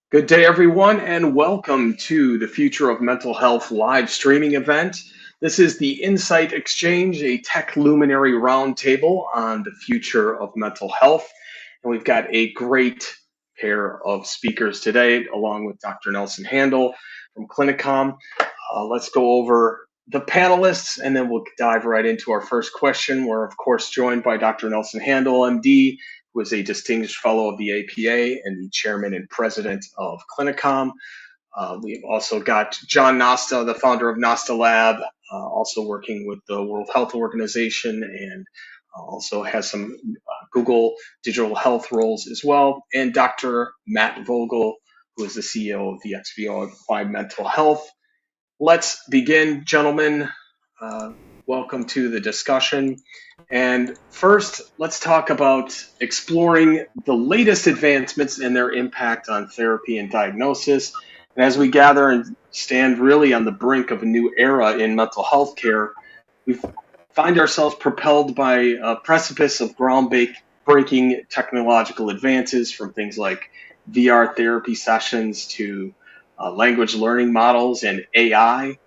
Good day, everyone, and welcome to the Future of Mental Health live streaming event. This is the Insight Exchange, a tech luminary roundtable on the future of mental health. And we've got a great pair of speakers today, along with Dr. Nelson Handal from Clinicom. Let's go over the panelists, and then we'll dive right into our first question. We're, of course, joined by Dr. Nelson Handal, MD, who is a distinguished fellow of the APA and the chairman and president of Clinicom. We've also got John Nosta, the founder of NOSTALAB, also working with the World Health Organization and also has some Google digital health roles as well. And Dr. Matt Vogel, who is the CEO of VXVY Mental Health. Let's begin, gentlemen. Welcome to the discussion. And first, let's talk about exploring the latest advancements and their impact on therapy and diagnosis. And as we gather and stand really on the brink of a new era in mental health care, we find ourselves propelled by a precipice of groundbreaking technological advances, from things like VR therapy sessions to language learning models and AI.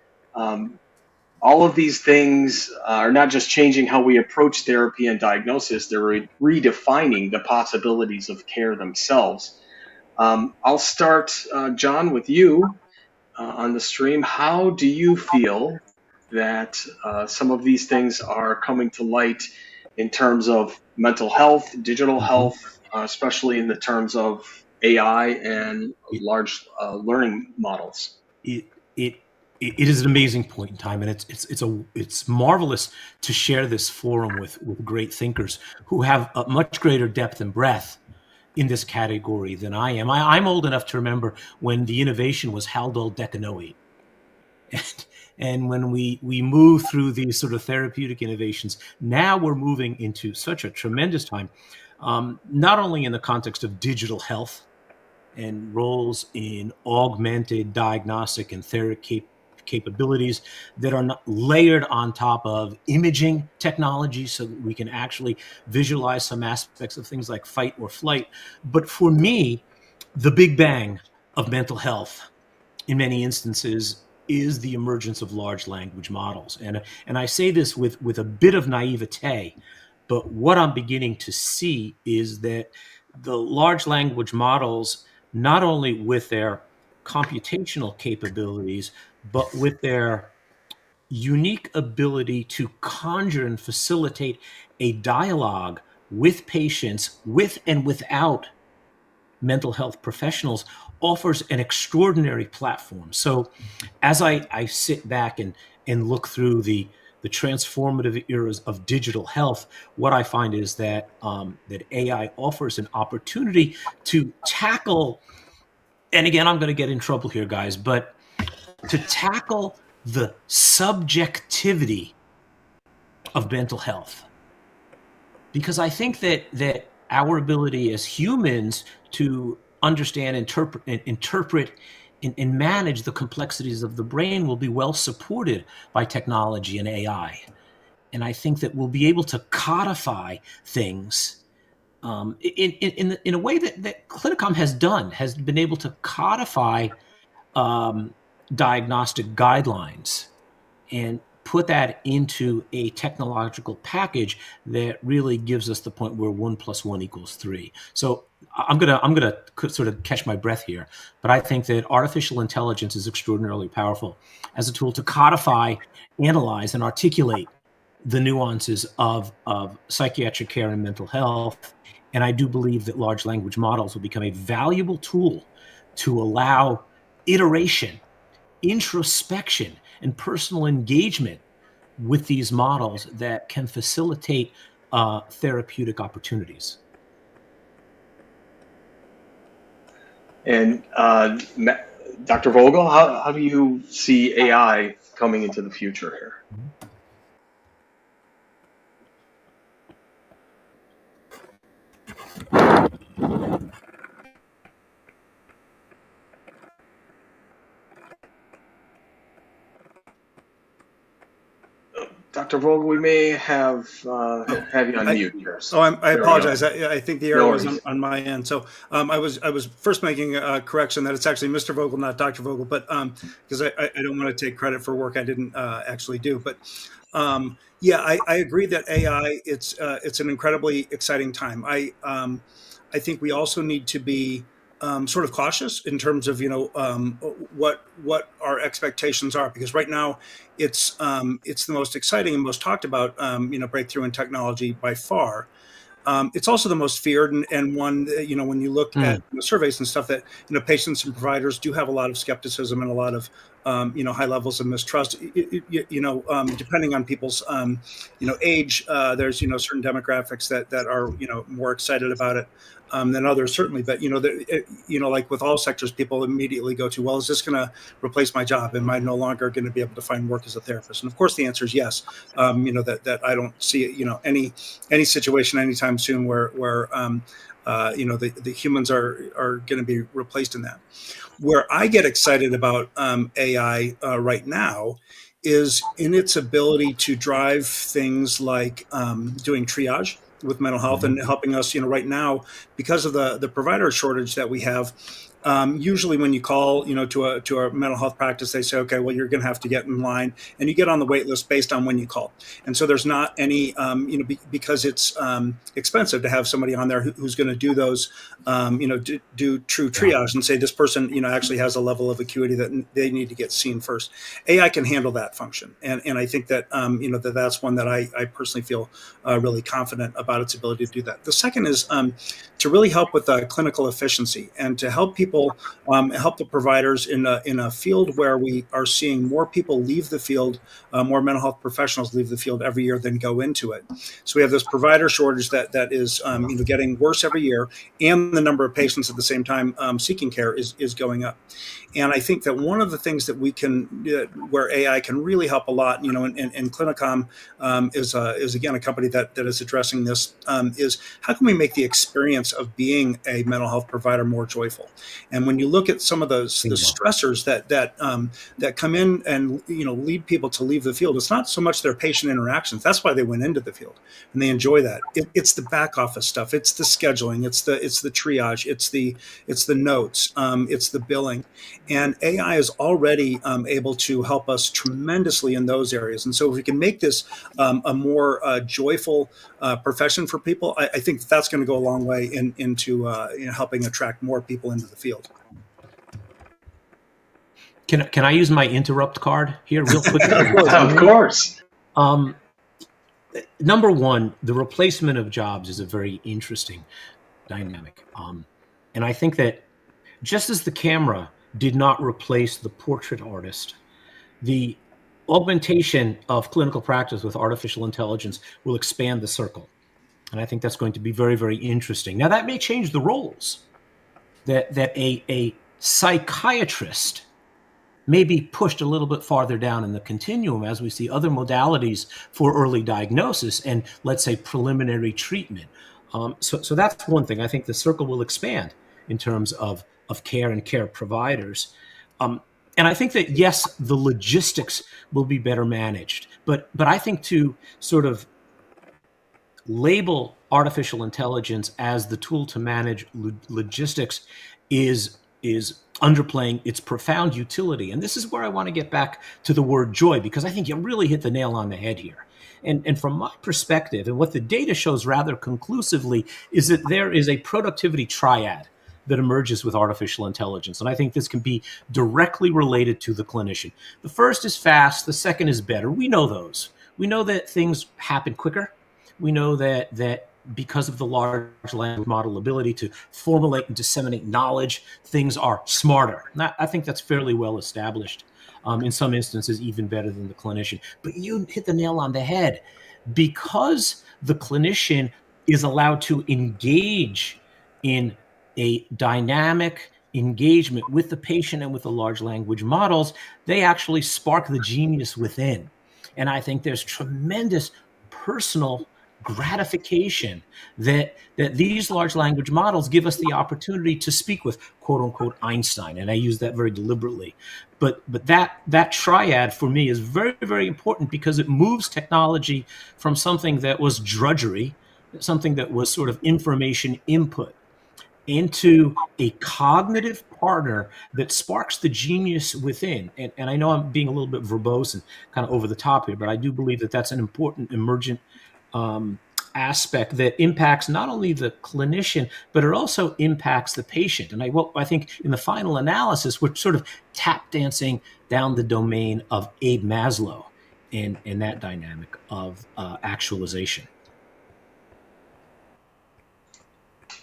All of these things are not just changing how we approach therapy and diagnosis, they're redefining the possibilities of care themselves. I'll start, John, with you on the stream. How do you feel that some of these things are coming to light in terms of mental health, digital health, especially in the terms of AI and large learning models? It is an amazing point in time, and it's marvelous to share this forum with great thinkers who have a much greater depth and breadth in this category than I am. I'm old enough to remember when the innovation was Handal decanoate. And when we move through these sort of therapeutic innovations, now we're moving into such a tremendous time, not only in the context of digital health and roles in augmented diagnostic and therapy capabilities that are not layered on top of imaging technology so that we can actually visualize some aspects of things like fight or flight. But for me, the big bang of mental health in many instances is the emergence of large language models. And I say this with a bit of naivete, but what I'm beginning to see is that the large language models, not only with their computational capabilities, but with their unique ability to conjure and facilitate a dialogue with patients, with and without mental health professionals, offers an extraordinary platform. So as I sit back and look through the transformative eras of digital health, what I find is that that AI offers an opportunity to tackle, and again, I'm going to get in trouble here, guys, but to tackle the subjectivity of mental health. Because I think that our ability as humans to understand, interpret and manage the complexities of the brain will be well supported by technology and AI. And I think that we'll be able to codify things in a way that Clinicom has been able to codify diagnostic guidelines and put that into a technological package that really gives us the point where 1 + 1 = 3. So I'm gonna sort of catch my breath here, but I think that artificial intelligence is extraordinarily powerful as a tool to codify, analyze, and articulate the nuances of psychiatric care and mental health. And I do believe that large language models will become a valuable tool to allow iteration, introspection, and personal engagement with these models that can facilitate therapeutic opportunities. And Dr. Vogel, how do you see AI coming into the future here? Dr. Vogel, we may have you on mute here. So I apologize. I think the error was on my end. So I was first making a correction that it's actually Mr. Vogel, not Dr. Vogel, but because I don't want to take credit for work I didn't actually do. But yeah, I agree that AI it's an incredibly exciting time. I think we also need to be sort of cautious in terms of what our expectations are, because right now it's the most exciting and most talked about breakthrough in technology by far. It's also the most feared, and one when you look at surveys and stuff, that patients and providers do have a lot of skepticism and a lot of high levels of mistrust. Depending on people's age, there's certain demographics that are more excited about it than others, certainly. But like with all sectors, people immediately go to, well, is this going to replace my job? Am I no longer going to be able to find work as a therapist? And of course, the answer is yes. That I don't see any situation anytime soon where the humans are going to be replaced in that. Where I get excited about AI right now is in its ability to drive things like doing triage with mental health and helping us, right now, because of the provider shortage that we have. Usually when you call, to a mental health practice, they say, okay, well, you're going to have to get in line, and you get on the wait list based on when you call. And so there's not any, because it's expensive to have somebody on there who's going to do those, do true triage and say this person, actually has a level of acuity that they need to get seen first. AI can handle that function. And I think that, that's one that I personally feel really confident about its ability to do that. The second is to really help with clinical efficiency and to help people, help the providers in a field where we are seeing more people leave the field, more mental health professionals leave the field every year than go into it. So we have this provider shortage that is getting worse every year, and the number of patients at the same time seeking care is going up. And I think that one of the things that we can, where AI can really help a lot, and Clinicom is again a company that is addressing this, is how can we make the experience of being a mental health provider more joyful? And when you look at some of the stressors that come in and lead people to leave the field, it's not so much their patient interactions. That's why they went into the field, and they enjoy that. It's the back office stuff. It's the scheduling. It's the triage. It's the notes. It's the billing. And AI is already able to help us tremendously in those areas. And so if we can make this a more joyful profession for people, I think that's going to go a long way into helping attract more people into the field. Can I use my interrupt card here real quickly? Of course. Number one, the replacement of jobs is a very interesting dynamic. And I think that just as the camera did not replace the portrait artist, the augmentation of clinical practice with artificial intelligence will expand the circle. And I think that's going to be very, very interesting. Now, that may change the roles, that a psychiatrist may be pushed a little bit farther down in the continuum as we see other modalities for early diagnosis and, let's say, preliminary treatment. So that's one thing. I think the circle will expand in terms of care and care providers. And I think that, yes, the logistics will be better managed. But I think to sort of label artificial intelligence as the tool to manage logistics is underplaying its profound utility. And this is where I want to get back to the word joy, because I think you really hit the nail on the head here. And from my perspective, and what the data shows rather conclusively, is that there is a productivity triad that emerges with artificial intelligence. And I think this can be directly related to the clinician. The first is fast. The second is better. We know those. We know that things happen quicker. We know that because of the large language model ability to formulate and disseminate knowledge, things are smarter. And I think that's fairly well established. In some instances, even better than the clinician. But you hit the nail on the head. Because the clinician is allowed to engage in a dynamic engagement with the patient and with the large language models, they actually spark the genius within. And I think there's tremendous personal gratification that these large language models give us the opportunity to speak with quote unquote Einstein, and I use that very deliberately. But that triad for me is very, very important, because it moves technology from something that was drudgery, something that was sort of information input, into a cognitive partner that sparks the genius within. And I know I'm being a little bit verbose and kind of over the top here, but I do believe that that's an important emergent aspect that impacts not only the clinician, but it also impacts the patient. And I think in the final analysis, we're sort of tap dancing down the domain of Abe Maslow in that dynamic of actualization.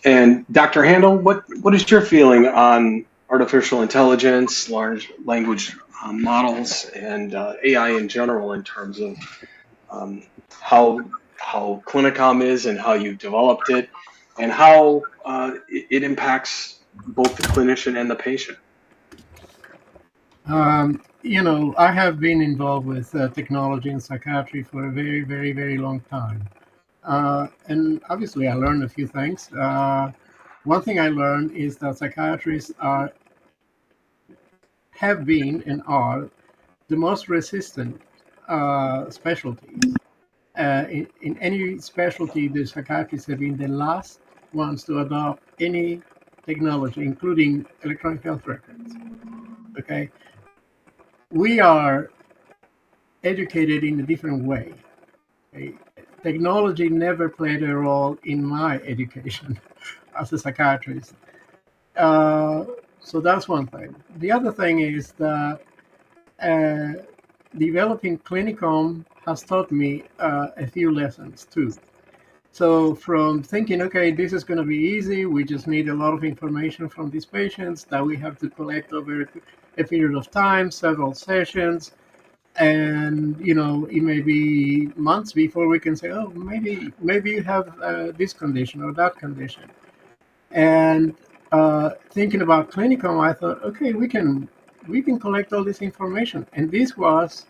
And Dr. Handal, what is your feeling on artificial intelligence, large language models, and AI in general, in terms of how Clinicom is and how you've developed it, and how it impacts both the clinician and the patient? I have been involved with technology and psychiatry for a very, very, very long time. And obviously, I learned a few things. One thing I learned is that psychiatrists have been and are the most resistant specialties. In any specialty, the psychiatrists have been the last ones to adopt any technology, including electronic health records. Okay, we are educated in a different way. Okay? Technology never played a role in my education as a psychiatrist. So that's one thing. The other thing is that developing Clinicom has taught me a few lessons too. So from thinking, okay, this is going to be easy, we just need a lot of information from these patients that we have to collect over a period of time, several sessions, and it may be months before we can say, oh, maybe you have this condition or that condition. And thinking about Clinicom, I thought, okay, we can collect all this information. And this was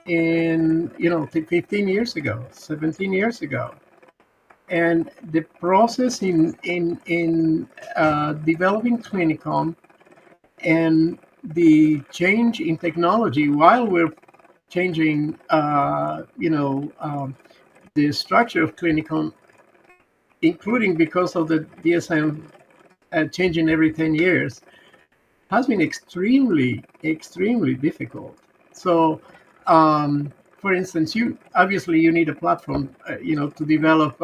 in 15 years ago, 17 years ago. And the process in developing Clinicom and the change in technology while we're changing, the structure of Clinicom, including because of the DSM changing every 10 years, has been extremely, extremely difficult. So, for instance, you need a platform, to develop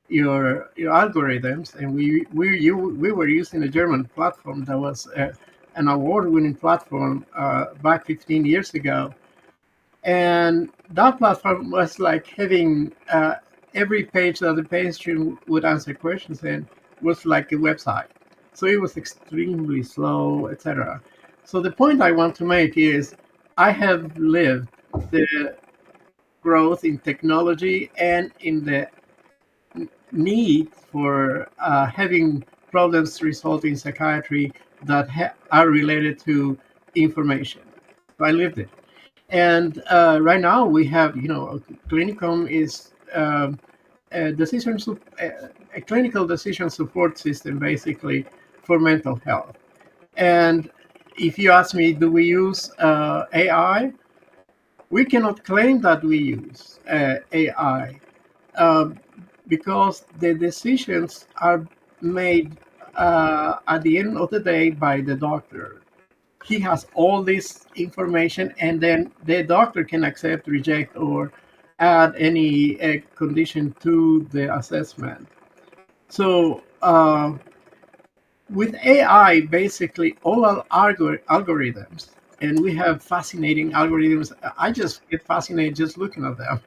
your algorithms, and we were using a German platform that was an award-winning platform back 15 years ago, and that platform was like having every page that the patient would answer questions in was like a website. So it was extremely slow, etc. So the point I want to make is I have lived the growth in technology and in the need for having problems resolved in psychiatry that are related to information. So I lived it. And right now we have, Clinicom is a clinical decision support system, basically, for mental health. And if you ask me, do we use AI? We cannot claim that we use AI because the decisions are made at the end of the day by the doctor. He has all this information, and then the doctor can accept, reject, or add any condition to the assessment. So with AI, basically all our algorithms, and we have fascinating algorithms. I just get fascinated just looking at them.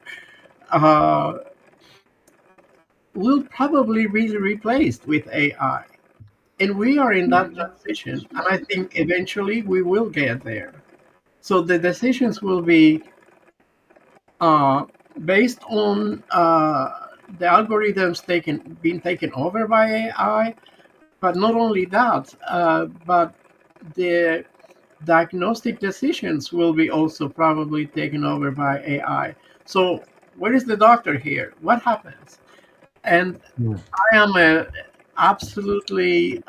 Will probably be replaced with AI. And we are in that transition, and I think eventually we will get there. So the decisions will be based on the algorithms being taken over by AI, but not only that, but the diagnostic decisions will be also probably taken over by AI. So where is the doctor here? What happens? And I am a absolutely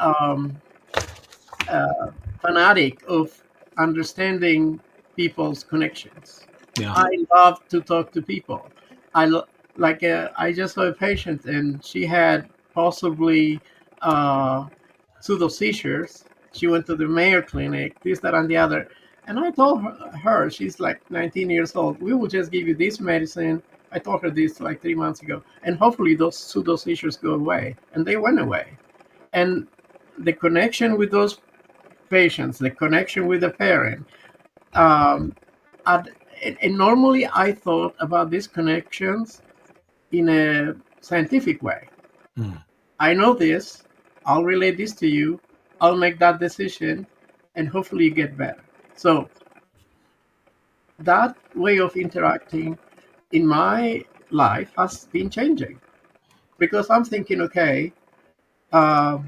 fanatic of understanding people's connections. Yeah. I love to talk to people. I just saw a patient and she had possibly pseudo seizures. She went to the Mayo Clinic, this, that, and the other. And I told her, she's like 19 years old, we will just give you this medicine. I told her this like 3 months ago, and hopefully those pseudo seizures go away. And they went away. And the connection with those patients, the connection with the parent, um, and normally I thought about these connections in a scientific way. I know this, I'll relate this to you, I'll make that decision, and hopefully you get better. So that way of interacting in my life has been changing, because I'm thinking, okay, how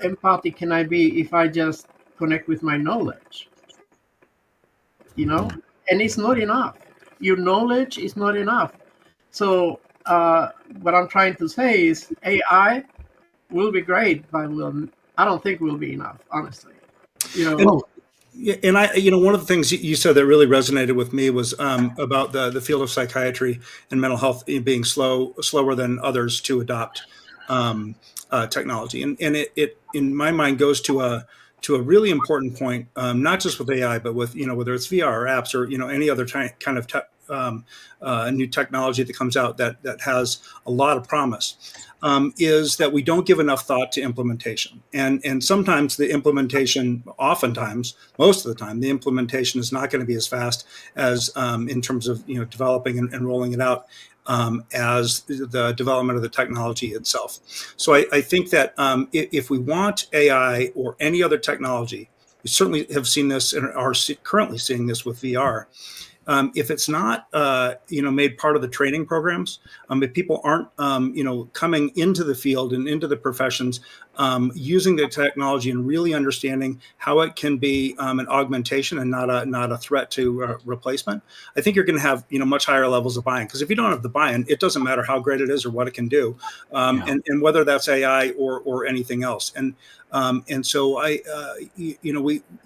empathic can I be if I just connect with my knowledge? And it's not enough. Your knowledge is not enough. So what I'm trying to say is AI will be great, but I don't think will be enough, honestly. And I, one of the things you said that really resonated with me was about the field of psychiatry and mental health being slower than others to adopt technology, and it in my mind goes to a really important point, not just with AI, but with whether it's VR or apps or any other kind of new technology that comes out that has a lot of promise, is that we don't give enough thought to implementation. And sometimes the implementation, oftentimes, most of the time, the implementation is not going to be as fast as in terms of developing and rolling it out as the development of the technology itself. So I think that if we want AI or any other technology, we certainly have seen this and are currently seeing this with VR. If it's not, made part of the training programs, if people aren't, coming into the field and into the professions, using the technology and really understanding how it can be an augmentation and not a threat to replacement, I think you're going to have much higher levels of buy-in. Because if you don't have the buy-in, it doesn't matter how great it is or what it can do, and whether that's AI or anything else. And so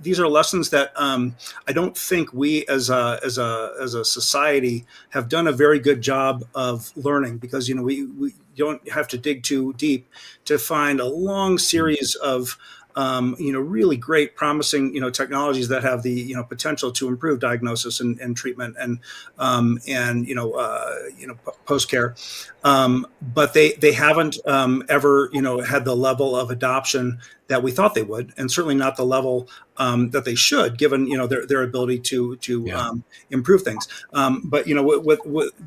these are lessons that I don't think we as a society have done a very good job of learning, because we don't have to dig too deep to find a long series of really great, promising technologies that have the potential to improve diagnosis and treatment and post care, but they haven't ever had the level of adoption that we thought they would, and certainly not the level that they should, given their ability to improve things. But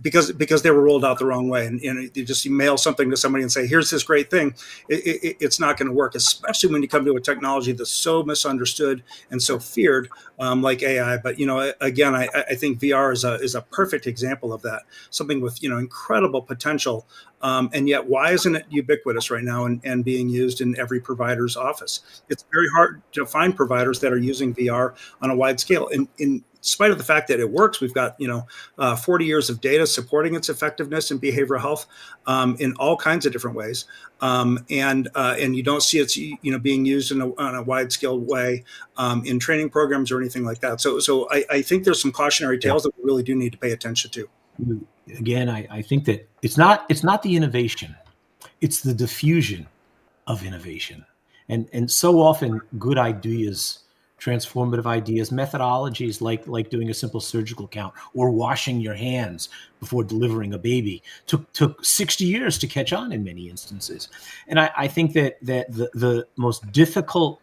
because they were rolled out the wrong way, and you mail something to somebody and say, "Here's this great thing," it's not going to work, especially when you come to a technology that's so misunderstood and so feared, like AI. But again, I think VR is a perfect example of that. Something with incredible potential. And yet, why isn't it ubiquitous right now and being used in every provider's office? It's very hard to find providers that are using VR on a wide scale. And in spite of the fact that it works, we've got 40 years of data supporting its effectiveness in behavioral health in all kinds of different ways. And you don't see it's being used on a wide scale way in training programs or anything like that. So I think there's some cautionary tales that we really do need to pay attention to. Again, I think that it's not the innovation, it's the diffusion of innovation. And so often good ideas, transformative ideas, methodologies like doing a simple surgical count or washing your hands before delivering a baby took 60 years to catch on in many instances. And I think that the most difficult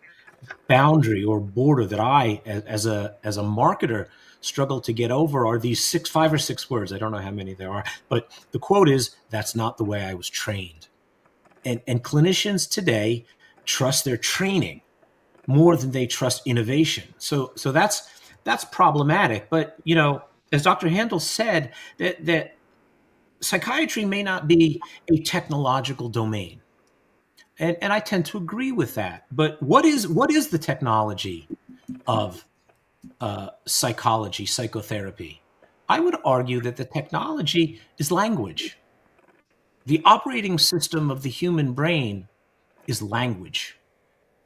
boundary or border that I, as a marketer, struggle to get over are these 5 or 6 words. I don't know how many there are, but the quote is, "That's not the way I was trained." And clinicians today trust their training more than they trust innovation. So that's problematic. But as Dr. Handal said, that psychiatry may not be a technological domain. And I tend to agree with that. But what is the technology of psychology, psychotherapy? I would argue that the technology is language. The operating system of the human brain is language.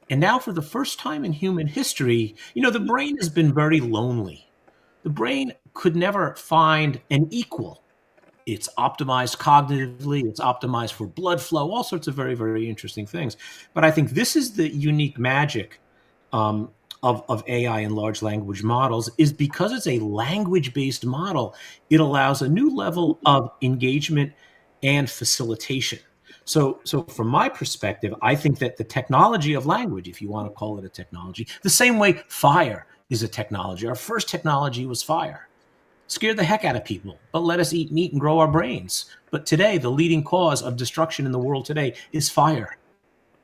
And now, for the first time in human history, the brain has been very lonely. The brain could never find an equal. It's optimized cognitively, it's optimized for blood flow, all sorts of very, very interesting things. But I think this is the unique magic of AI and large language models, is because it's a language-based model, it allows a new level of engagement and facilitation. So from my perspective, I think that the technology of language, if you want to call it a technology, the same way fire is a technology. Our first technology was fire. Scared the heck out of people, but let us eat meat and grow our brains. But today, the leading cause of destruction in the world today is fire.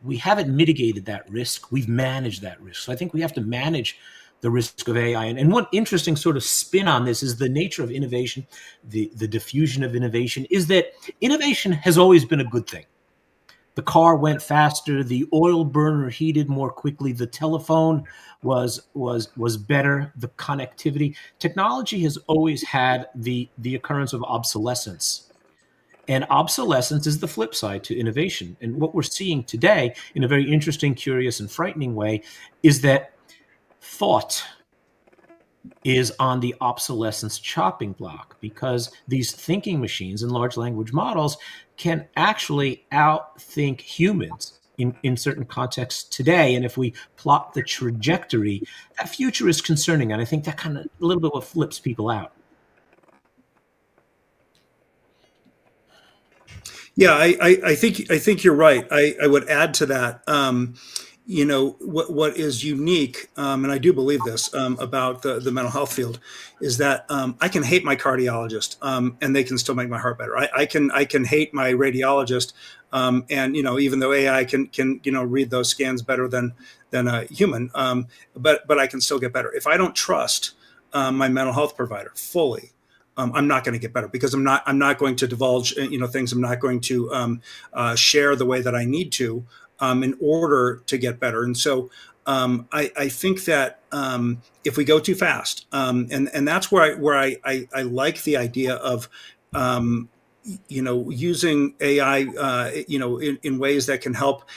We haven't mitigated that risk. We've managed that risk. So I think we have to manage the risk of AI. And one interesting sort of spin on this is the nature of innovation, the diffusion of innovation, is that innovation has always been a good thing. The car went faster, the oil burner heated more quickly, the telephone was better, the connectivity. Technology has always had the occurrence of obsolescence. And obsolescence is the flip side to innovation. And what we're seeing today, in a very interesting, curious, and frightening way, is that thought is on the obsolescence chopping block, because these thinking machines and large language models can actually outthink humans in certain contexts today. And if we plot the trajectory, that future is concerning. And I think that kind of a little bit what flips people out. Yeah, I think you're right. I would add to that. What is unique, and I do believe this about the mental health field, is that I can hate my cardiologist, and they can still make my heart better. I can hate my radiologist, and even though AI can read those scans better than a human, but I can still get better if I don't trust my mental health provider fully. I'm not going to get better, because I'm not going to divulge things. I'm not going to share the way that I need to in order to get better. And so I think that if we go too fast, and that's where I like the idea of using AI in ways that can help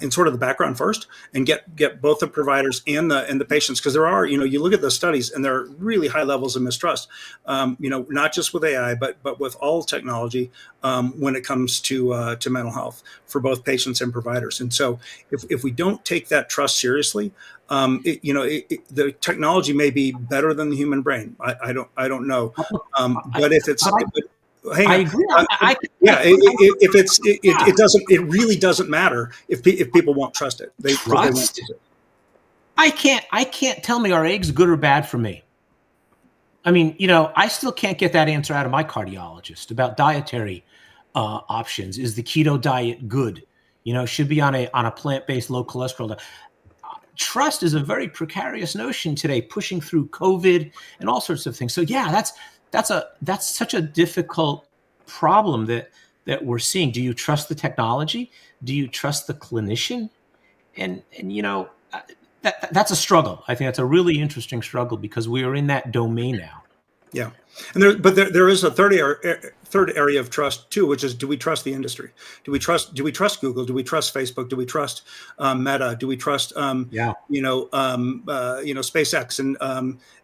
in sort of the background first, and get both the providers and the patients, because there are you look at the studies and there are really high levels of mistrust, not just with AI but with all technology when it comes to mental health for both patients and providers. And so if we don't take that trust seriously, the technology may be better than the human brain. I don't know, but if it's hang on. I agree. It really doesn't matter if people won't trust it. They won't use it. I can't tell me are eggs good or bad for me. I mean, I still can't get that answer out of my cardiologist about dietary options. Is the keto diet good? Should be on a plant-based, low cholesterol diet. Trust is a very precarious notion today, pushing through COVID and all sorts of things. So yeah, that's such a difficult problem that we're seeing. Do you trust the technology? Do you trust the clinician? And that's a struggle. I think that's a really interesting struggle, because we are in that domain now. Yeah, and there is a third area of trust too, which is, do we trust the industry? Do we trust Google? Do we trust Facebook? Do we trust Meta? Do we trust SpaceX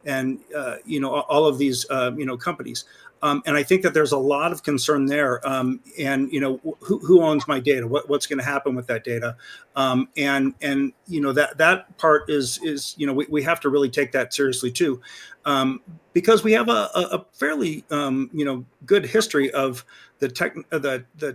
and all of these companies? And I think that there's a lot of concern there. And who owns my data? What's going to happen with that data? And that part is we have to really take that seriously too, because we have a fairly good history of the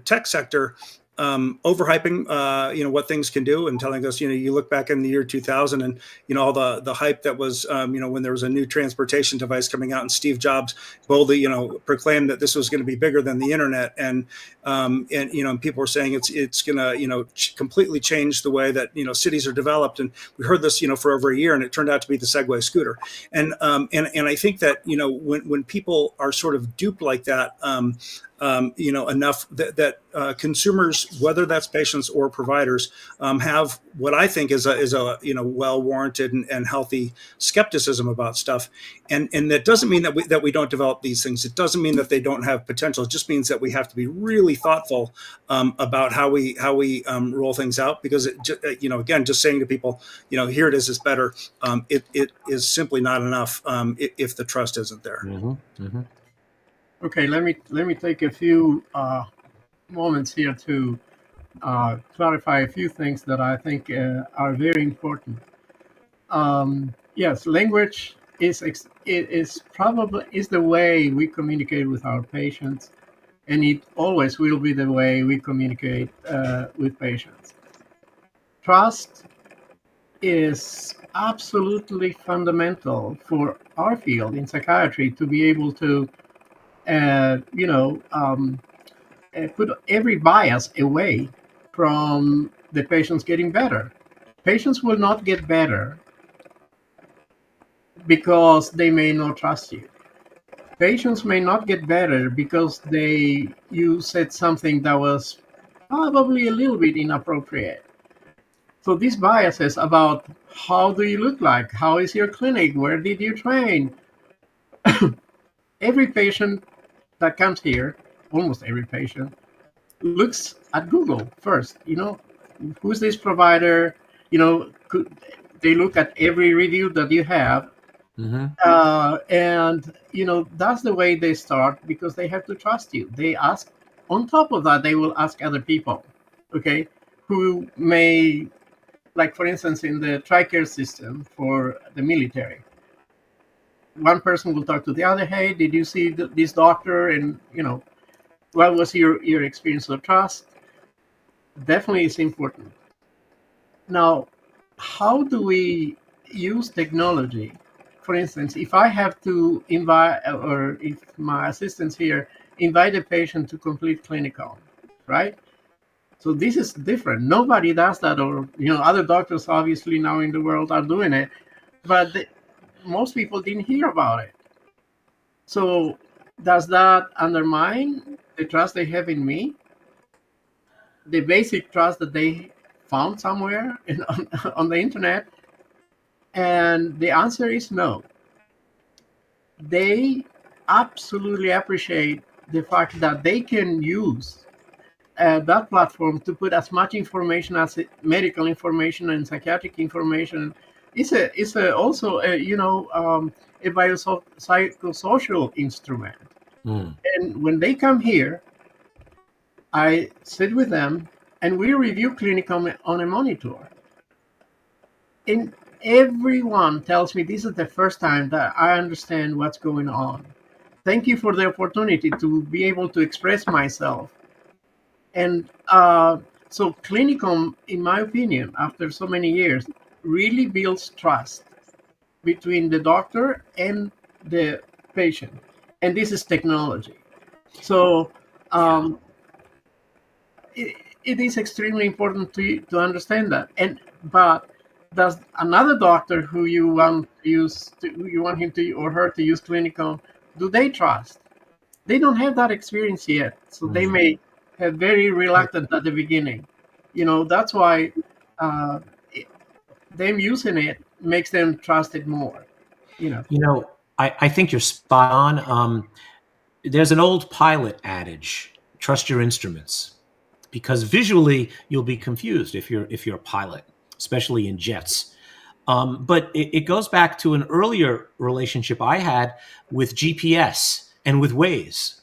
tech sector overhyping what things can do, and telling us, you look back in the year 2000 and all the hype that was when there was a new transportation device coming out, and Steve Jobs boldly proclaimed that this was going to be bigger than the internet, and people were saying it's going to completely change the way that cities are developed, and we heard this for over a year, and it turned out to be the Segway scooter. And I think that when people are sort of duped like that, enough that consumers, whether that's patients or providers, have what I think is a well warranted and healthy skepticism about stuff, and that doesn't mean that we don't develop these things. It doesn't mean that they don't have potential. It just means that we have to be really thoughtful about how we roll things out, because again, just saying to people, here it is, it's better. It is simply not enough if the trust isn't there. Mm-hmm. Mm-hmm. Okay, let me take a few moments here to clarify a few things that I think are very important. Yes, language is probably the way we communicate with our patients, and it always will be the way we communicate with patients. Trust is absolutely fundamental for our field in psychiatry to be able to put every bias away from the patients getting better. Patients will not get better because they may not trust you. Patients may not get better because you said something that was probably a little bit inappropriate. So these biases about how do you look like, how is your clinic, where did you train? Every patient that comes here, almost every patient, looks at Google first. Who's this provider? They look at every review that you have. Mm-hmm. And that's the way they start, because they have to trust you. They ask, on top of that, they will ask other people, okay, who may, like for instance, in the TRICARE system for the military, one person will talk to the other, hey, did you see this doctor? And, what was your experience of trust? Definitely is important. Now, how do we use technology? For instance, if I have to invite, or if my assistants here invite a patient to complete Clinicom, right? So this is different. Nobody does that, or other doctors obviously now in the world are doing it, but most people didn't hear about it. So does that undermine the trust they have in me? The basic trust that they found somewhere on the internet? And the answer is no. They absolutely appreciate the fact that they can use that platform to put as much information as medical information and psychiatric information. It's also a biopsychosocial instrument. Mm. And when they come here, I sit with them and we review Clinicom on a monitor. And everyone tells me this is the first time that I understand what's going on. Thank you for the opportunity to be able to express myself. And so Clinicom, in my opinion, after so many years, really builds trust between the doctor and the patient. And this is technology. So it is extremely important to understand that. But does another doctor who you want him to or her to use Clinicom, do they trust? They don't have that experience yet, so they may have very reluctant at the beginning. That's why them using it makes them trust it more. I think you're spot on. There's an old pilot adage: trust your instruments, because visually you'll be confused if you're a pilot, especially in jets. But it goes back to an earlier relationship I had with GPS and with Waze.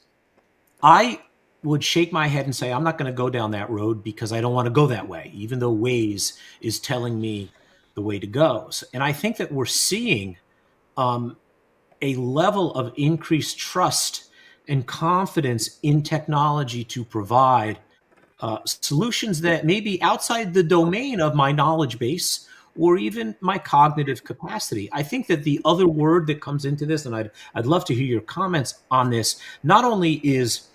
I would shake my head and say, I'm not going to go down that road because I don't want to go that way, even though Waze is telling me the way to go. And I think that we're seeing a level of increased trust and confidence in technology to provide solutions that may be outside the domain of my knowledge base or even my cognitive capacity. I think that the other word that comes into this, and I'd love to hear your comments on this, not only is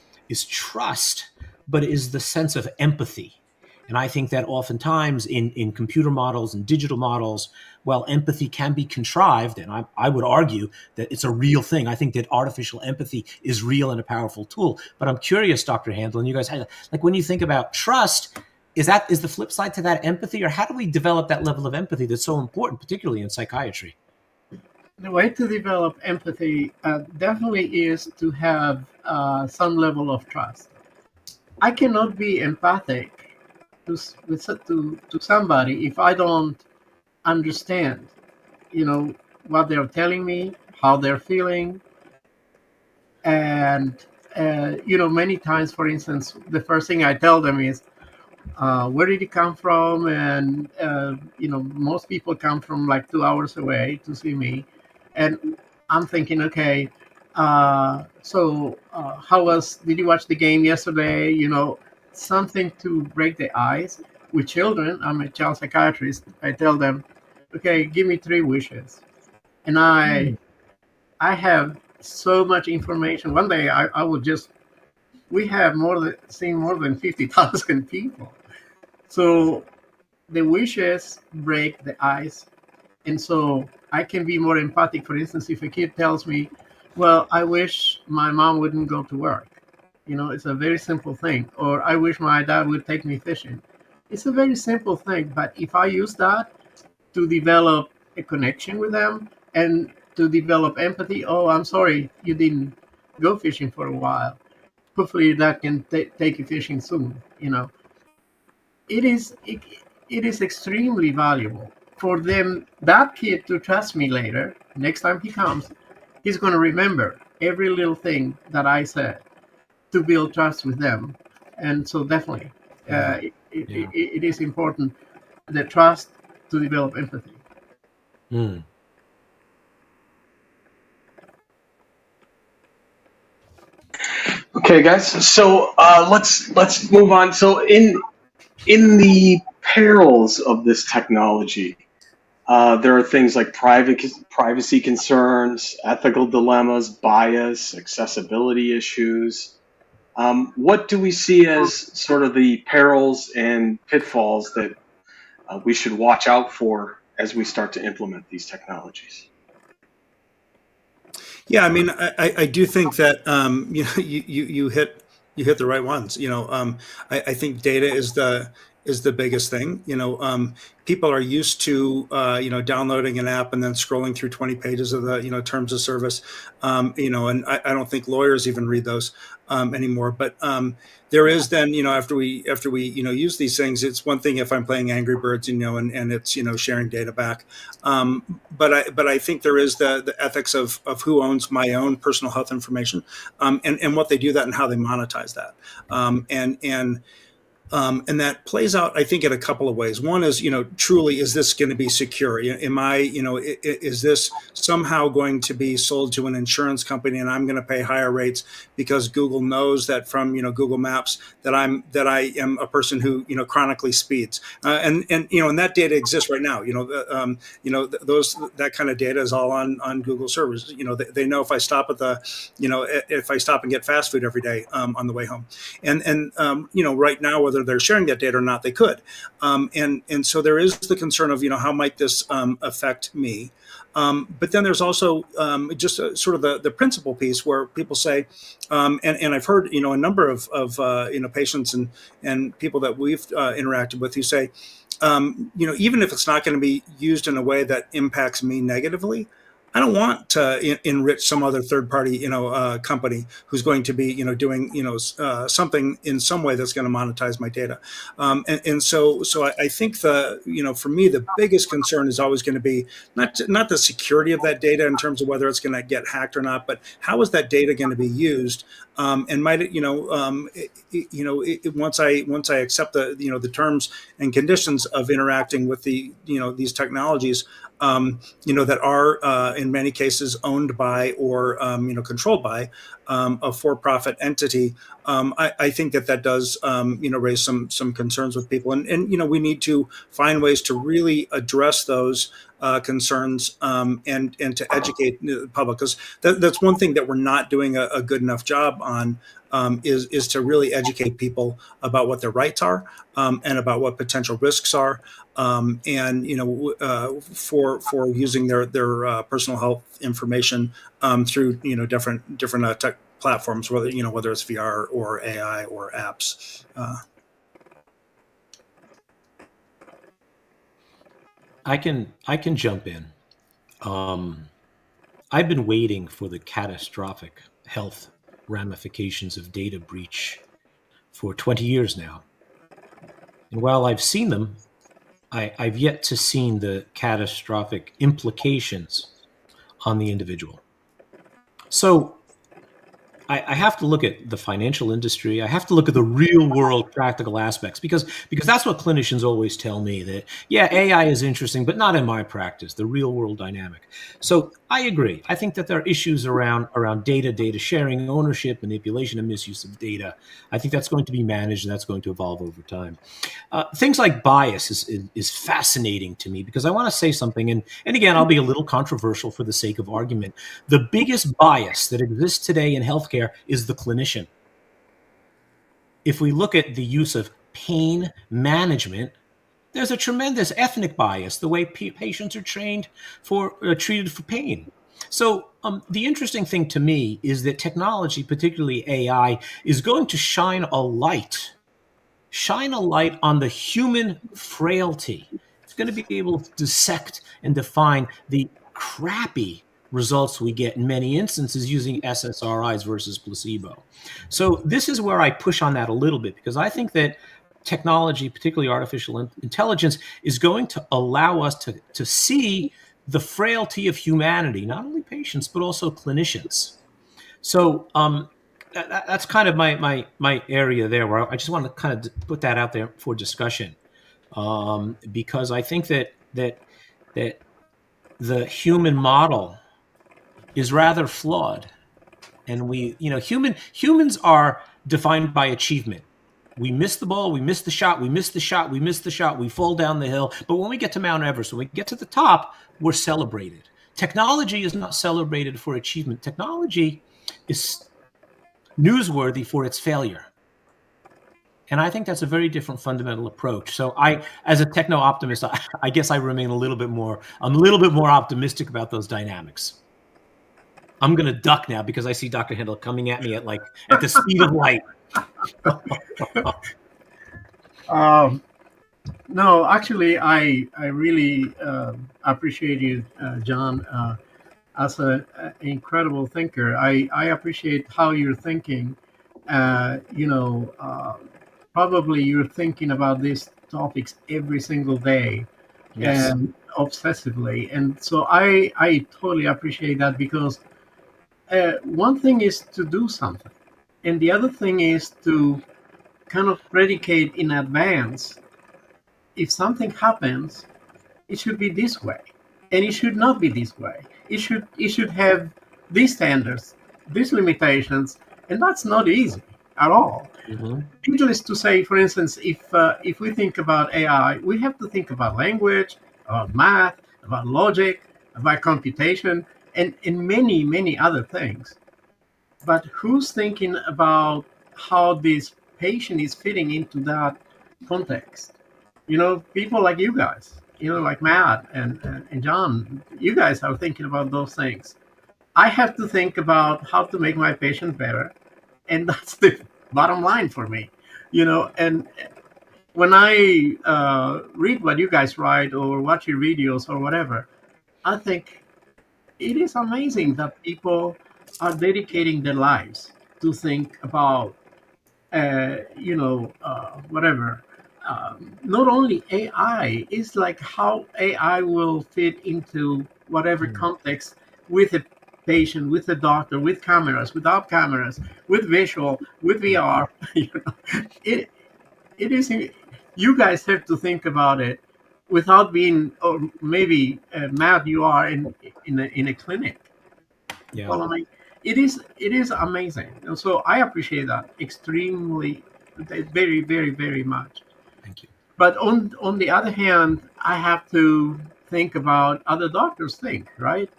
trust, but is the sense of empathy. And I think that oftentimes in computer models and digital models, well, empathy can be contrived, and I would argue that it's a real thing. I think that artificial empathy is real and a powerful tool. But I'm curious, Dr. Handal, and you guys, like when you think about trust, is the flip side to that empathy, or how do we develop that level of empathy that's so important, particularly in psychiatry? The way to develop empathy definitely is to have some level of trust. I cannot be empathic to somebody if I don't understand, what they're telling me, how they're feeling, and many times, for instance, the first thing I tell them is, where did you come from? And most people come from like 2 hours away to see me, and I'm thinking, okay, so did you watch the game yesterday? Something to break the ice. With children, I'm a child psychiatrist. I tell them, okay, give me 3 wishes, and I have so much information. One day I would we have seen more than 50,000 people. So the wishes break the ice. And so I can be more empathic. For instance, if a kid tells me, well, I wish my mom wouldn't go to work. It's a very simple thing. Or I wish my dad would take me fishing. It's a very simple thing. But if I use that to develop a connection with them and to develop empathy, oh, I'm sorry, you didn't go fishing for a while. Hopefully that can take you fishing soon. It is extremely valuable for that kid to trust me later. Next time he comes, he's going to remember every little thing that I said to build trust with them. And so definitely, it is important, the trust to develop empathy. Okay, guys. So let's move on. So in the perils of this technology, there are things like privacy concerns, ethical dilemmas, bias, accessibility issues. What do we see as sort of the perils and pitfalls that we should watch out for as we start to implement these technologies? Yeah, I mean, I do think that you hit the right ones. I think data is the biggest thing. People are used to downloading an app and then scrolling through 20 pages of the terms of service. And I don't think lawyers even read those anymore. But there is then after we use these things, it's one thing if I'm playing Angry Birds and it's sharing data back. But I think there is the ethics of who owns my own personal health information, and what they do that and how they monetize that. And that plays out, I think, in a couple of ways. One is, truly, is this going to be secure? Is this somehow going to be sold to an insurance company and I'm going to pay higher rates because Google knows that from, Google Maps that I am a person who, chronically speeds. And that data exists right now. That kind of data is all on Google servers. They know if I stop if I stop and get fast food every day on the way home. And right now, whether they're sharing that data or not, they could. And so there is the concern of, how might this affect me? But then there's also just sort of the principle piece where people say, and I've heard, a number of patients and people that we've interacted with who say, even if it's not going to be used in a way that impacts me negatively, I don't want to enrich some other third-party, company who's going to be, doing, something in some way that's going to monetize my data. So I think for me, the biggest concern is always going to be not the security of that data in terms of whether it's going to get hacked or not, but how is that data going to be used? And might it, once I accept the terms and conditions of interacting with these technologies, that are in many cases owned by or controlled by a for-profit entity, I think that does raise some concerns with people, and we need to find ways to really address those concerns, and to educate the public, because that's one thing that we're not doing a good enough job on, is to really educate people about what their rights are, and about what potential risks are, and for using their personal health information through different tech platforms, whether it's VR or AI or apps. I can jump in. I've been waiting for the catastrophic health ramifications of data breach for 20 years now. And while I've seen them, I've yet to see the catastrophic implications on the individual. So I have to look at the financial industry. I have to look at the real world practical aspects, because that's what clinicians always tell me, that, yeah, AI is interesting, but not in my practice, the real world dynamic. So I agree. I think that there are issues around data sharing, ownership, manipulation, and misuse of data. I think that's going to be managed, and that's going to evolve over time. Things like bias is fascinating to me, because I want to say something, and again, I'll be a little controversial for the sake of argument. The biggest bias that exists today in healthcare is the clinician. If we look at the use of pain management, there's a tremendous ethnic bias, the way patients are treated for pain. So the interesting thing to me is that technology, particularly AI, is going to shine a light on the human frailty. It's going to be able to dissect and define the crappy results we get in many instances using SSRIs versus placebo. So this is where I push on that a little bit, because I think that technology, particularly artificial intelligence, is going to allow us to see the frailty of humanity, not only patients, but also clinicians. So that's kind of my area there, where I just want to kind of put that out there for discussion, because I think that the human model is rather flawed, and humans are defined by achievement. We miss the ball, we miss the shot, we miss the shot, we miss the shot, we fall down the hill. But when we get to Mount Everest, when we get to the top, we're celebrated. Technology is not celebrated for achievement. Technology is newsworthy for its failure. And I think that's a very different fundamental approach. So as a techno optimist, I guess I remain I'm a little bit more optimistic about those dynamics. I'm going to duck now, because I see Dr. Handal coming at me at the speed of light. No, actually, I really appreciate you, John, as an incredible thinker. I appreciate how you're thinking. Probably you're thinking about these topics every single day, Yes. and obsessively. And so I totally appreciate that, because one thing is to do something, and the other thing is to kind of predicate in advance. If something happens, it should be this way, and it should not be this way. It should have these standards, these limitations, and that's not easy at all. Mm-hmm. Needless to say, for instance, if we think about AI, we have to think about language, about math, about logic, about computation, and many other things. But who's thinking about how this patient is fitting into that context? People like you guys, like Matt and John, you guys are thinking about those things. I have to think about how to make my patient better, and that's the bottom line for me. And when I read what you guys write or watch your videos or whatever, I think it is amazing that people are dedicating their lives to think about, whatever. Not only AI, it's like how AI will fit into whatever context, with a patient, with a doctor, with cameras, without cameras, with visual, with VR. It is. You guys have to think about it without being, or maybe Matt, you are in a clinic. Yeah. Following. It is amazing. And so I appreciate that extremely, very, very, very much. Thank you. But on the other hand, I have to think about other doctors think, right?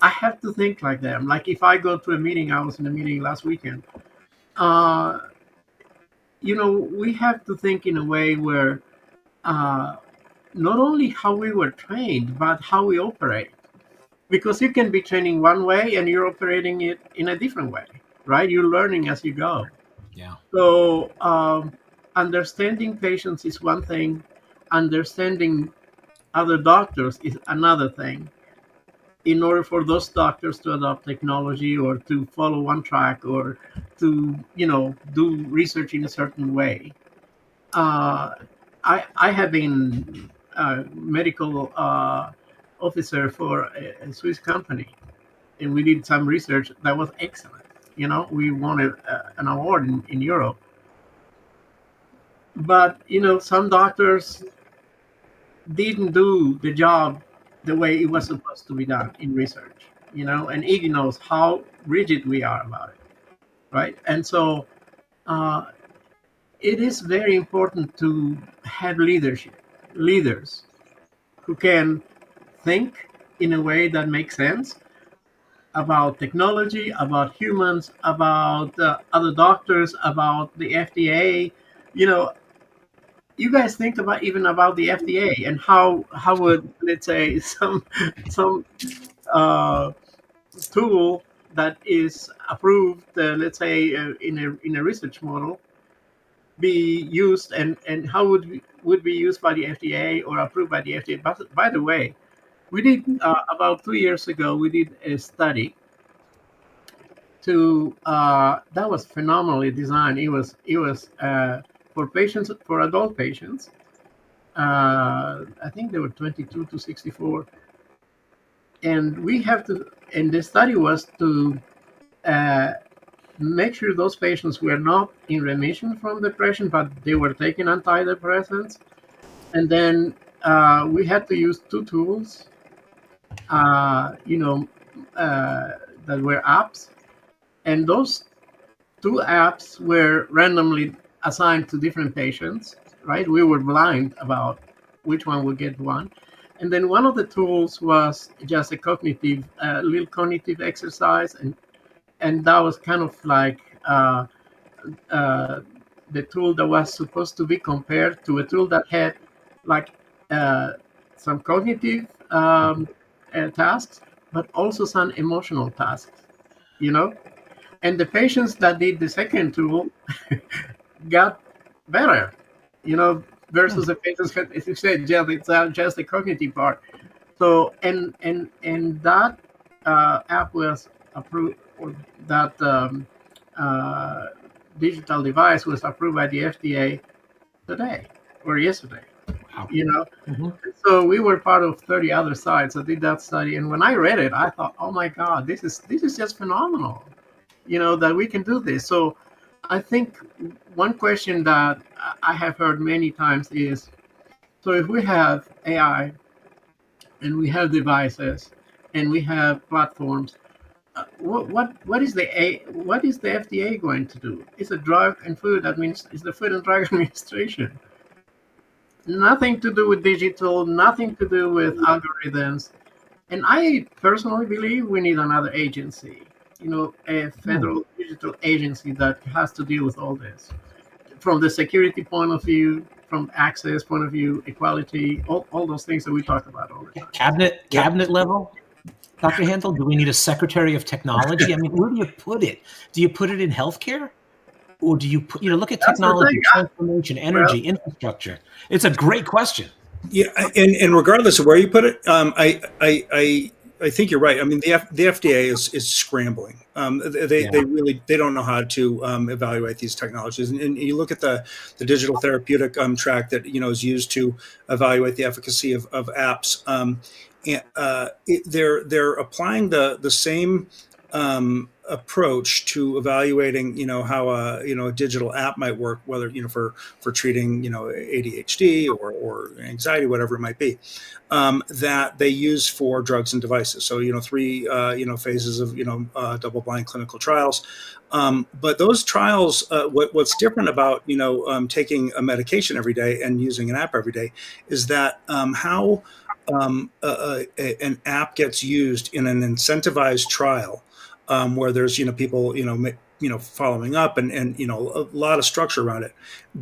I have to think like them. Like if I go to a meeting, I was in a meeting last weekend. Uh, we have to think in a way where uh, not only how we were trained, but how we operate. Because you can be training one way and you're operating it in a different way, right? You're learning as you go. Yeah. So understanding patients is one thing. Understanding other doctors is another thing. In order for those doctors to adopt technology or to follow one track or to, do research in a certain way. I have been a medical officer for a Swiss company, and we did some research that was excellent. We won an award in Europe. But, some doctors didn't do the job the way it was supposed to be done in research, and Iggy knows how rigid we are about it, right? And so it is very important to have leaders who can think in a way that makes sense about technology, about humans, about other doctors, about the FDA. You guys think about the FDA and how would, let's say, some tool that is approved, let's say, in a research model be used, and how would be used by the FDA or approved by the FDA. But by the way, we did about 2 years ago, we did a study that was phenomenally designed. It was for adult patients. I think they were 22 to 64, and the study was to make sure those patients were not in remission from depression, but they were taking antidepressants. And then we had to use two tools, that were apps. And those two apps were randomly assigned to different patients, right? We were blind about which one would get one. And then one of the tools was just a little cognitive exercise. And that was kind of like the tool that was supposed to be compared to a tool that had like some cognitive tasks, but also some emotional tasks, And the patients that did the second tool got better, versus the patients that, as you said, it's just the cognitive part. So, and that app was approved, or that digital device was approved by the FDA today or yesterday. Wow. Mm-hmm. So we were part of 30 other sites that did that study, and when I read it, I thought, oh my God, this is just phenomenal, that we can do this. So I think one question that I have heard many times is, so if we have AI and we have devices and we have platforms, what is the FDA going to do? It's a drug and food it's the Food and Drug Administration. Nothing to do with digital, nothing to do with algorithms. And I personally believe we need another agency, a federal digital agency that has to deal with all this. From the security point of view, from access point of view, equality, all those things that we talk about all the time. Cabinet level? Dr. Handal, do we need a secretary of technology? I mean, where do you put it? Do you put it in healthcare? Or do you put, look at technology, transformation, energy, infrastructure? It's a great question. Yeah, and regardless of where you put it, I think you're right. I mean, the FDA is scrambling. They don't know how to evaluate these technologies. And you look at the digital therapeutic track that is used to evaluate the efficacy of apps. They're applying the same approach to evaluating, how a digital app might work, whether for treating ADHD or anxiety, whatever it might be, that they use for drugs and devices. So 3 phases of double-blind clinical trials. But those trials, what's different about taking a medication every day and using an app every day is that how an app gets used in an incentivized trial, where there's people following up and a lot of structure around it,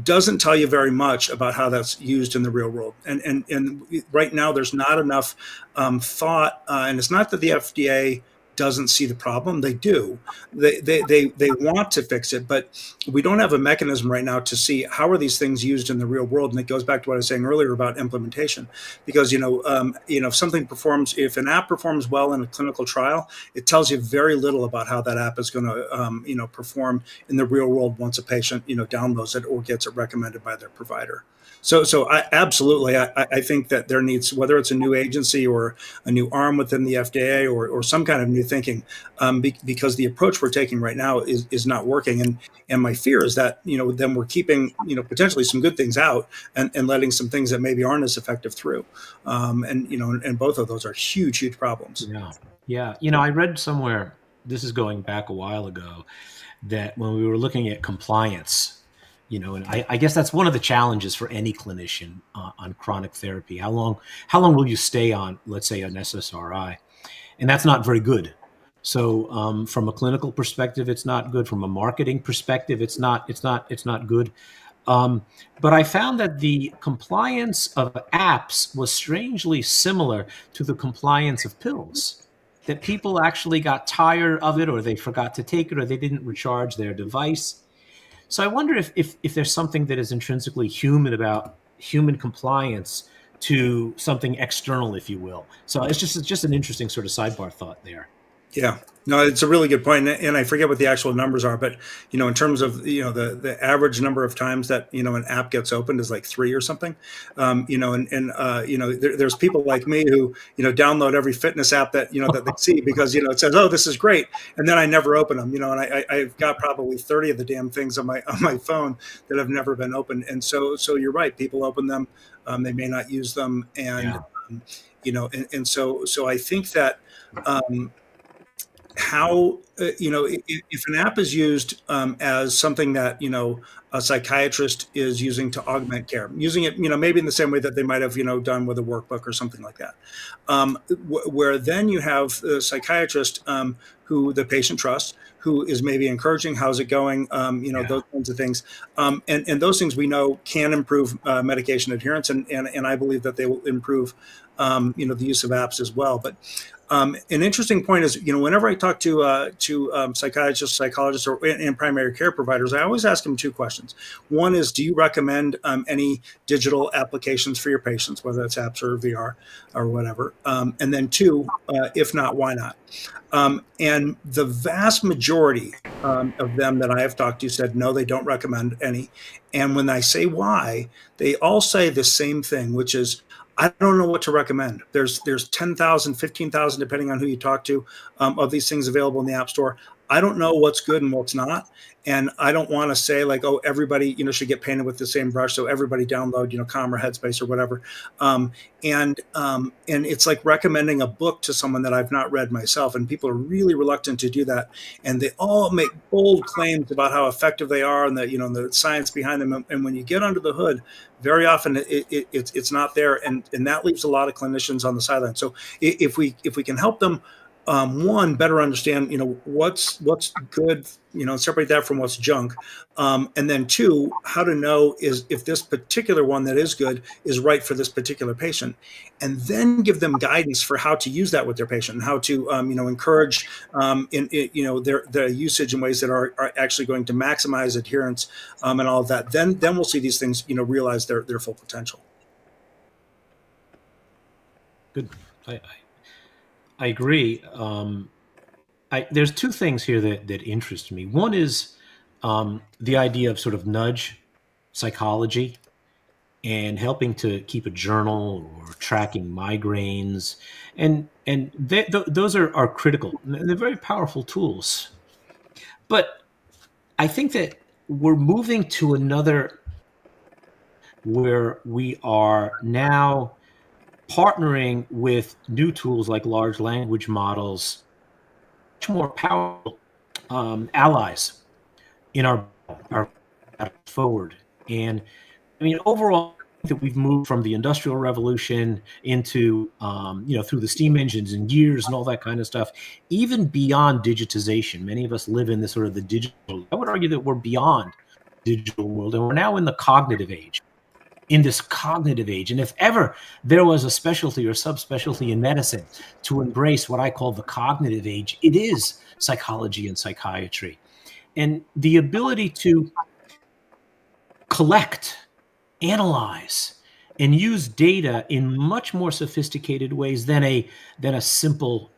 doesn't tell you very much about how that's used in the real world. And right now there's not enough thought, and it's not that the FDA doesn't see the problem. They do. They want to fix it, but we don't have a mechanism right now to see how are these things used in the real world. And it goes back to what I was saying earlier about implementation, because if something performs, if an app performs well in a clinical trial, it tells you very little about how that app is going to perform in the real world once a patient downloads it or gets it recommended by their provider. So I absolutely, I think that there needs, whether it's a new agency or a new arm within the FDA or some kind of new thinking, because the approach we're taking right now is not working. And my fear is that, then we're keeping, potentially some good things out and letting some things that maybe aren't as effective through. And both of those are huge problems. Yeah. I read somewhere, this is going back a while ago, that when we were looking at compliance, and I guess that's one of the challenges for any clinician on chronic therapy. How long will you stay on, let's say, an SSRI? And that's not very good. So from a clinical perspective, it's not good. From a marketing perspective, it's not good. But I found that the compliance of apps was strangely similar to the compliance of pills. That people actually got tired of it, or they forgot to take it, or they didn't recharge their device. So I wonder if there's something that is intrinsically human about human compliance to something external, if you will. So it's just an interesting sort of sidebar thought there. Yeah, no, it's a really good point. And I forget what the actual numbers are, but, in terms of, the average number of times that, an app gets opened is like 3 or something. There's people like me who, download every fitness app that, that they see because, it says, oh, this is great. And then I never open them, and I've got probably 30 of the damn things on my phone that have never been opened. And so you're right. People open them. They may not use them. And, so I think that, how if an app is used as something that a psychiatrist is using to augment care, using it maybe in the same way that they might have done with a workbook or something like that, where then you have the psychiatrist who the patient trusts, who is maybe encouraging how's it going, those kinds of things, and those things we know can improve medication adherence, and I believe that they will improve the use of apps as well. But an interesting point is, whenever I talk to psychiatrists, psychologists, and primary care providers, I always ask them 2 questions. One is, do you recommend any digital applications for your patients, whether it's apps or VR or whatever? And then 2, if not, why not? And the vast majority of them that I have talked to said, no, they don't recommend any. And when I say why, they all say the same thing, which is, I don't know what to recommend. There's 10,000, 15,000, depending on who you talk to, of these things available in the App Store. I don't know what's good and what's not. And I don't want to say like, oh, everybody, should get painted with the same brush. So everybody download, Calm or Headspace or whatever. And it's like recommending a book to someone that I've not read myself. And people are really reluctant to do that. And they all make bold claims about how effective they are and the science behind them. And when you get under the hood, very often it's not there. And that leaves a lot of clinicians on the sideline. So if we can help them, one, better understand, what's good, separate that from what's junk. And then 2, how to know is if this particular one that is good is right for this particular patient, and then give them guidance for how to use that with their patient and how to, encourage, their usage in ways that are actually going to maximize adherence, and all of that. Then we'll see these things, realize their full potential. Good. I agree. There's 2 things here that interest me. One is the idea of sort of nudge psychology and helping to keep a journal or tracking migraines. And those are critical. They're very powerful tools. But I think that we're moving to another where we are now partnering with new tools like large language models, much more powerful allies in our forward. And I mean, overall, that we've moved from the Industrial Revolution into, through the steam engines and gears and all that kind of stuff, even beyond digitization. Many of us live in this sort of the digital. I would argue that we're beyond the digital world, and we're now in the cognitive age. In this cognitive age. And if ever there was a specialty or subspecialty in medicine to embrace what I call the cognitive age, it is psychology and psychiatry. And the ability to collect, analyze, and use data in much more sophisticated ways than a simple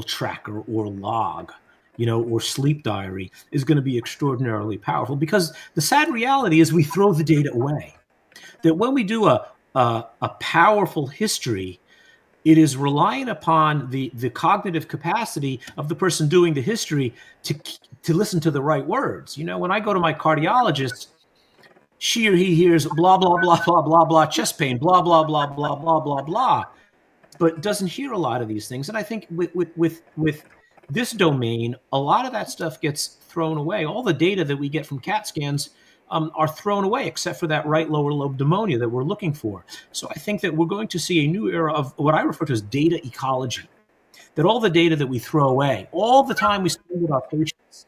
tracker or log, or sleep diary is going to be extraordinarily powerful, because the sad reality is we throw the data away. That when we do a powerful history, it is relying upon the cognitive capacity of the person doing the history to listen to the right words. When I go to my cardiologist, she or he hears blah, blah, blah, blah, blah, blah, chest pain, blah, blah, blah, blah, blah, blah, blah, but doesn't hear a lot of these things. And I think with this domain, a lot of that stuff gets thrown away. All the data that we get from CAT scans are thrown away, except for that right lower lobe pneumonia that we're looking for. So I think that we're going to see a new era of what I refer to as data ecology, that all the data that we throw away, all the time we spend with our patients,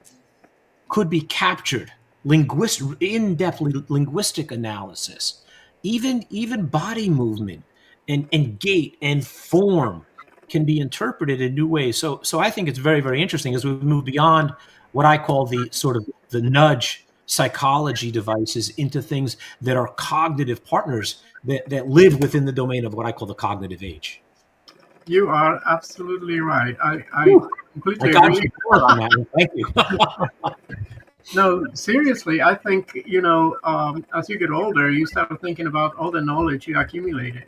could be captured, in-depth linguistic analysis, even body movement and gait and form can be interpreted in new ways. So I think it's very, very interesting as we move beyond what I call the sort of the nudge psychology devices into things that are cognitive partners that live within the domain of what I call the cognitive age. You are absolutely right. I completely I got agree. you on that one. Thank you. No, seriously, I think, as you get older, you start thinking about all the knowledge you accumulated,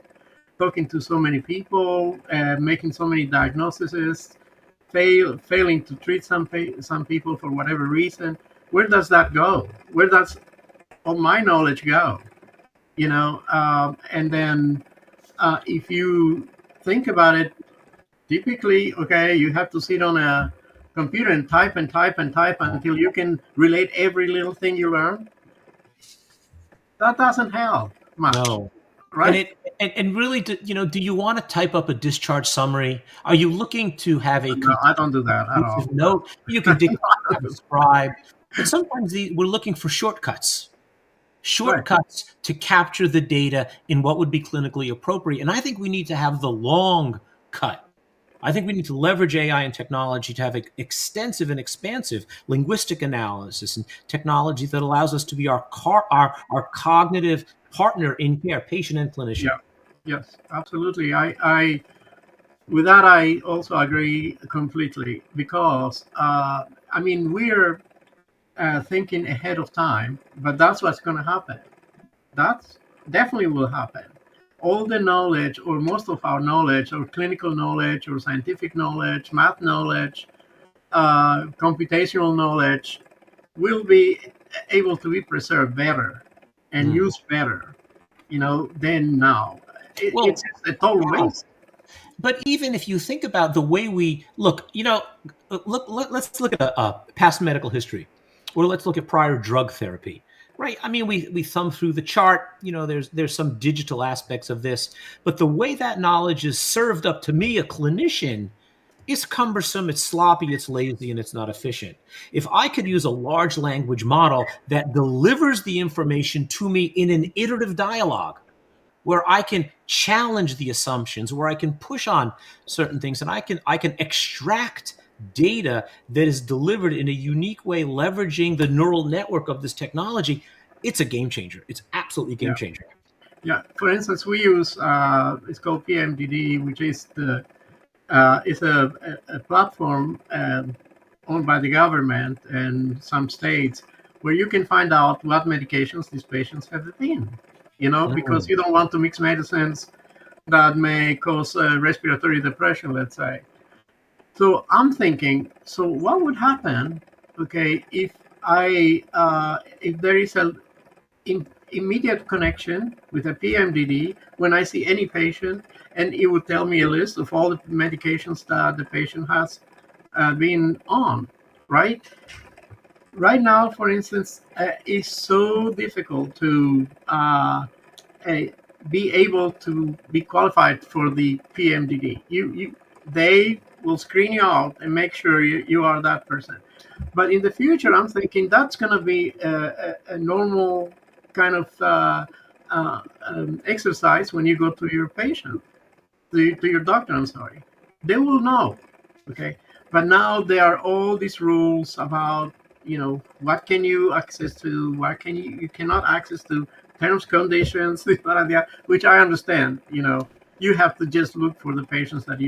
talking to so many people, making so many diagnoses, failing to treat some people for whatever reason. Where does that go? Where does all my knowledge go? And then if you think about it, typically, okay, you have to sit on a computer and type until you can relate every little thing you learn. That doesn't help much. No. Right? And really, do you want to type up a discharge summary? Are you looking to have a No, I don't do that at all. note? You can describe. But sometimes we're looking for shortcuts to capture the data in what would be clinically appropriate. And I think we need to have the long cut. I think we need to leverage AI and technology to have extensive and expansive linguistic analysis and technology that allows us to be our cognitive partner in care, patient and clinician. Yeah. Yes, absolutely. With that, I also agree completely, because we're thinking ahead of time, but that's what's going to happen. That definitely will happen. All the knowledge, or most of our knowledge, or clinical knowledge, or scientific knowledge, math knowledge, computational knowledge, will be able to be preserved better and used better, than now. It's a total waste. But even if you think about the way we look, let's look at a past medical history, or let's look at prior drug therapy. Right. I mean, we thumb through the chart, there's some digital aspects of this, but the way that knowledge is served up to me, a clinician, is cumbersome, it's sloppy, it's lazy, and it's not efficient. If I could use a large language model that delivers the information to me in an iterative dialogue, where I can challenge the assumptions, where I can push on certain things, and I can extract data that is delivered in a unique way, leveraging the neural network of this technology, it's a game changer. It's absolutely game changer. Yeah. For instance, we use it's called PMDD, which is it's a platform owned by the government and some states, where you can find out what medications these patients have been. Because you don't want to mix medicines that may cause respiratory depression, let's say. So I'm thinking, so what would happen, okay, if there is an immediate connection with a PMDD when I see any patient, and it would tell me a list of all the medications that the patient has been on, right? Right now, for instance, it's so difficult to be able to be qualified for the PMDD. They will screen you out and make sure you are that person. But in the future, I'm thinking that's going to be a normal kind of exercise when you go to your patient, to your doctor. I'm sorry, they will know, okay. But now there are all these rules about what can you access to, what can you cannot access to, terms, conditions, which I understand. You have to just look for the patients that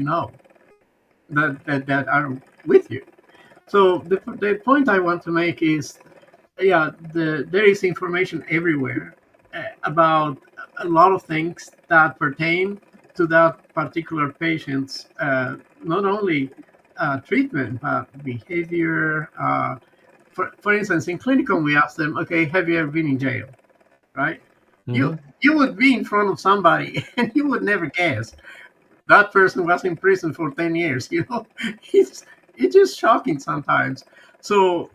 that are with you. So the point I want to make is, there is information everywhere about a lot of things that pertain to that particular patient's not only treatment but behavior. For instance, in Clinicom, we ask them, okay, have you ever been in jail? Right? Mhm. You would be in front of somebody and you would never guess that person was in prison for 10 years. It's just shocking sometimes. So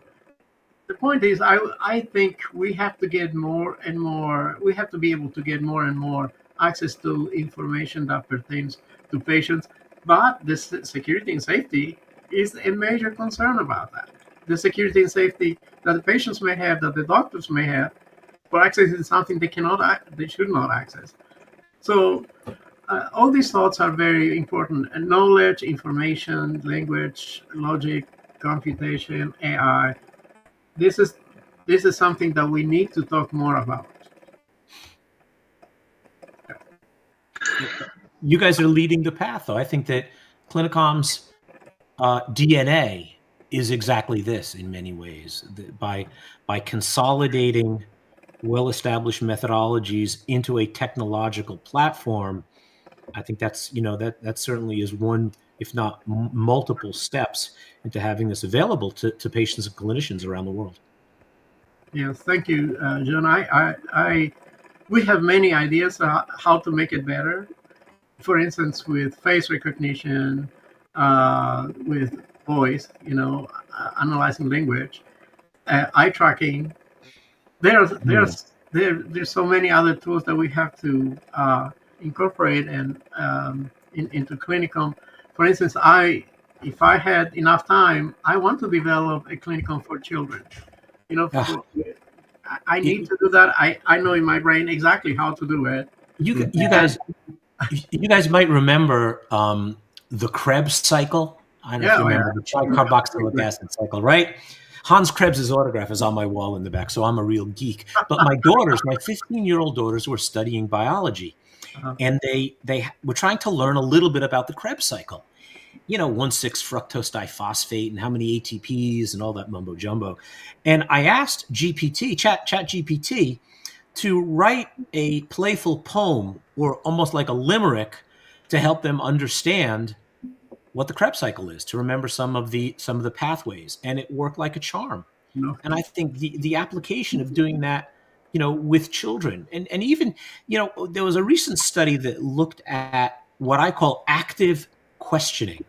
the point is, I think we have to get more and more, we have to be able to get more and more access to information that pertains to patients. But the security and safety is a major concern about that. The security and safety that the patients may have, that the doctors may have, for accessing something they should not access. So all these thoughts are very important. And knowledge, information, language, logic, computation, AI. This is something that we need to talk more about. You guys are leading the path, though. I think that Clinicom's DNA is exactly this in many ways. By consolidating well-established methodologies into a technological platform, I think that's that certainly is one, if not multiple steps into having this available to patients and clinicians around the world. Yes, thank you, John. We have many ideas how to make it better. For instance, with face recognition, with voice, analyzing language, eye tracking. There's so many other tools that we have to incorporate and into Clinicom. For instance, if I had enough time, I want to develop a Clinicom for children. I need to do that. I know in my brain exactly how to do it. You guys might remember the Krebs cycle. I don't know if you remember the tricarboxylic acid cycle, right? Hans Krebs' autograph is on my wall in the back, so I'm a real geek. But my 15-year-old daughters were studying biology, and they were trying to learn a little bit about the Krebs cycle. 1,6-fructose diphosphate and how many ATPs and all that mumbo jumbo. And I asked Chat GPT, to write a playful poem or almost like a limerick to help them understand what the Krebs cycle is, to remember some of the pathways, and it worked like a charm. And I think the application of doing that, with children, and even, there was a recent study that looked at what I call active questioning.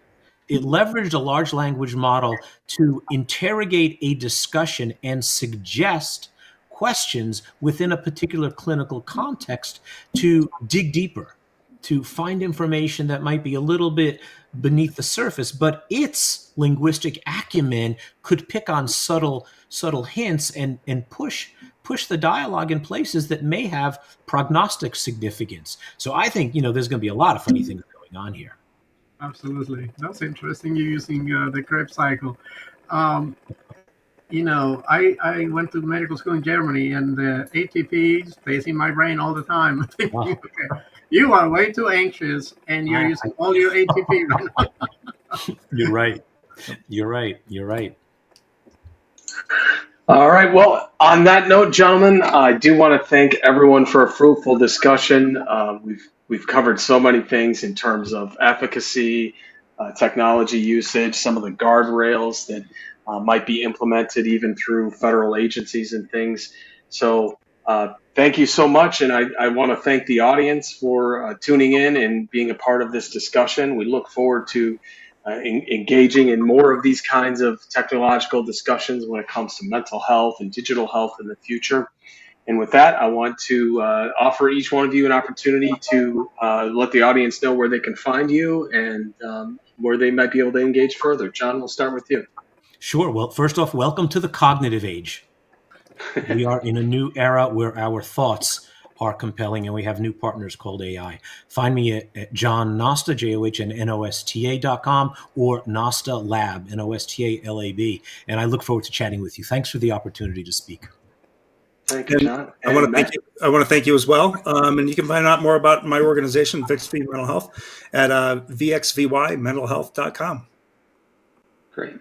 It leveraged a large language model to interrogate a discussion and suggest questions within a particular clinical context to dig deeper, to find information that might be a little bit beneath the surface, but its linguistic acumen could pick on subtle hints and push the dialogue in places that may have prognostic significance. So I think, there's going to be a lot of funny things going on here. Absolutely. That's interesting. You're using the Krebs cycle. I went to medical school in Germany, and the ATP stays in my brain all the time. Okay, you are way too anxious, and you're using all your ATP right now. You're right. All right. Well, on that note, gentlemen, I do want to thank everyone for a fruitful discussion. We've covered so many things in terms of efficacy, technology usage, some of the guardrails that might be implemented even through federal agencies and things. So thank you so much. And I want to thank the audience for tuning in and being a part of this discussion. We look forward to engaging in more of these kinds of technological discussions when it comes to mental health and digital health in the future. And with that, I want to offer each one of you an opportunity to let the audience know where they can find you and where they might be able to engage further. John, we'll start with you. Sure. Well, first off, welcome to the cognitive age. We are in a new era where our thoughts are compelling, and we have new partners called AI. Find me at John Nosta, JOHNNOSTA.com, or NOSTALAB, NOSTALAB. And I look forward to chatting with you. Thanks for the opportunity to speak. Thank you, John. I want to thank you as well. And you can find out more about my organization, VXVY Mental Health, at VXVYmentalhealth.com. Great.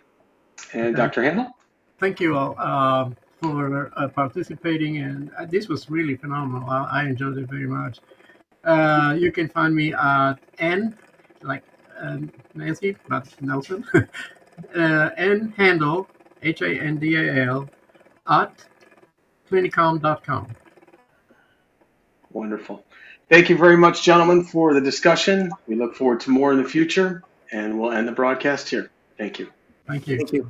And Dr. Handal? Thank you all for participating, and this was really phenomenal. I enjoyed it very much. You can find me at N, like Nancy, but Nelson, N Handal, Handal, at Clinicom.com. Wonderful. Thank you very much, gentlemen, for the discussion. We look forward to more in the future, and we'll end the broadcast here. Thank you. Thank you. Thank you.